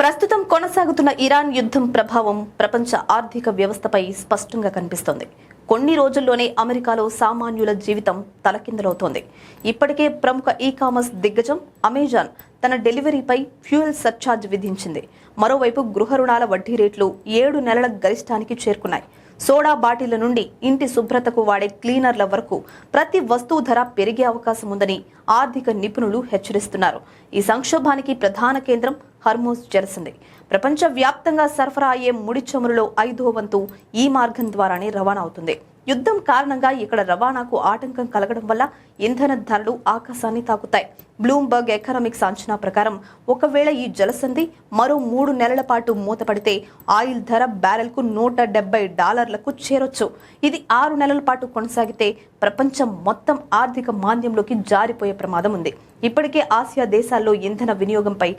ప్రస్తుతం కొనసాగుతున్న ఇరాన్ యుద్ధం ప్రభావం ప్రపంచ ఆర్థిక వ్యవస్థపై స్పష్టంగా కనిపిస్తోంది. కొన్ని రోజుల్లోనే అమెరికాలో సామాన్యుల జీవితం తలకిందులవుతోంది. ఇప్పటికే ప్రముఖ ఈ-కామర్స్ దిగ్గజం అమెజాన్ తన డెలివరీపై ఫ్యూయల్ సర్ఛార్జ్ విధించింది. మరోవైపు గృహ రుణాల వడ్డీ రేట్లు 7 నెలల గరిష్టానికి చేరుకున్నాయి. సోడా బాటిళ్ల నుండి ఇంటి శుభ్రతకు వాడే క్లీనర్ల వరకు ప్రతి వస్తువు ధర పెరిగే అవకాశం ఉందని ఆర్థిక నిపుణులు హెచ్చరిస్తున్నారు. ఈ సంక్షోభానికి ప్రధాన కేంద్రం హర్మూజ్ జలసంధి. ప్రపంచ వ్యాప్తంగా సరఫరా అయ్యే ముడి చమురులో 5వ వంతు ఈ మార్గం ద్వారానే రవాణా అవుతుంది. యుద్ధం కారణంగా ఇక్కడ రవాణాకు ఆటంకం కలగడం వల్ల ఇంధన ధరలు ఆకాశాన్ని తాకుతాయి. బ్లూంబర్గ్ ఎకనామిక్స్ అంచనా ప్రకారం ఒకవేళ ఈ జలసంధి మరో 3 నెలల పాటు మూతపడితే ఆయిల్ ధర బ్యారెల్కు $170లకు చేరొచ్చు. ఇది 6 నెలల పాటు కొనసాగితే ప్రపంచం మొత్తం ఆర్థిక మాంద్యంలోకి జారిపోయే ప్రమాదం ఉంది. ఇప్పటికే ఆసియా దేశాల్లో ఇంధన వినియోగంపై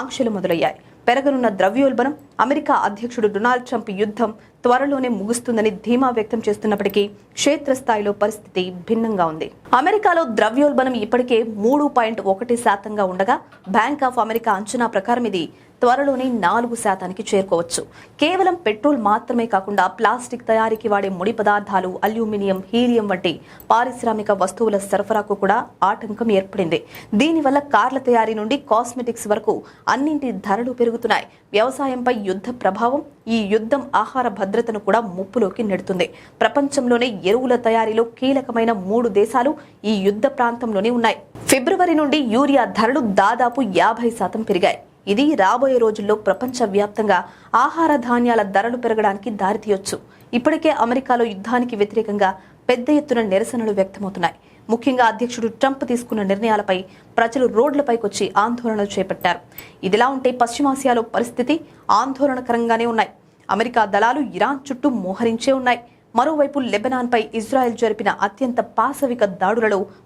ఆంక్షలు మొదలయ్యాయి. పెరగనున్న ద్రవ్యోల్బణం, అమెరికా అధ్యక్షుడు డొనాల్డ్ ట్రంప్ యుద్ధం త్వరలోనే ముగుస్తుందని ధీమా వ్యక్తం చేస్తున్నప్పటికీ క్షేత్రస్థాయిలో పరిస్థితి భిన్నంగా ఉంది. అమెరికాలో ద్రవ్యోల్బణం ఇప్పటికే 3.1% ఉండగా బ్యాంక్ ఆఫ్ అమెరికా అంచనా ప్రకారం ఇది త్వరలోనే 4% చేరుకోవచ్చు. కేవలం పెట్రోల్ మాత్రమే కాకుండా ప్లాస్టిక్ తయారీకి వాడే ముడి పదార్థాలు, అల్యూమినియం, హీలియం వంటి పారిశ్రామిక వస్తువుల సరఫరాకు కూడా ఆటంకం ఏర్పడింది. దీనివల్ల కార్ల తయారీ నుండి కాస్మెటిక్స్ వరకు అన్నింటి ధరలు పెరుగుతున్నాయి. వ్యవసాయంపై యుద్ధ ప్రభావం, ఈ యుద్ధం ఆహార భద్రతను కూడా ముప్పులోకి నెడుతుంది. ప్రపంచంలోనే ఎరువుల తయారీలో కీలకమైన 3 దేశాలు ఈ యుద్ధ ప్రాంతంలోనే ఉన్నాయి. ఫిబ్రవరి నుండి యూరియా ధరలు దాదాపు 50% పెరిగాయి. ఇది రాబోయే రోజుల్లో ప్రపంచ వ్యాప్తంగా ఆహార ధాన్యాల ధరలు పెరగడానికి దారితీయొచ్చు. ఇప్పటికే అమెరికాలో యుద్ధానికి వ్యతిరేకంగా పెద్ద ఎత్తున నిరసనలు వ్యక్తమవుతున్నాయి. ముఖ్యంగా అధ్యక్షుడు ట్రంప్ తీసుకున్న నిర్ణయాలపై ప్రజలు రోడ్లపైకొచ్చి ఆందోళనలు చేపట్టారు. ఇదిలా ఉంటే పశ్చిమాసియాలో పరిస్థితి ఆందోళనకరంగానే ఉన్నాయి. అమెరికా దళాలు ఇరాన్ చుట్టూ మోహరించే ఉన్నాయి. మరోవైపు లెబనాన్పై ఇజ్రాయెల్ జరిపిన అత్యంత పాశవిక దాడులలో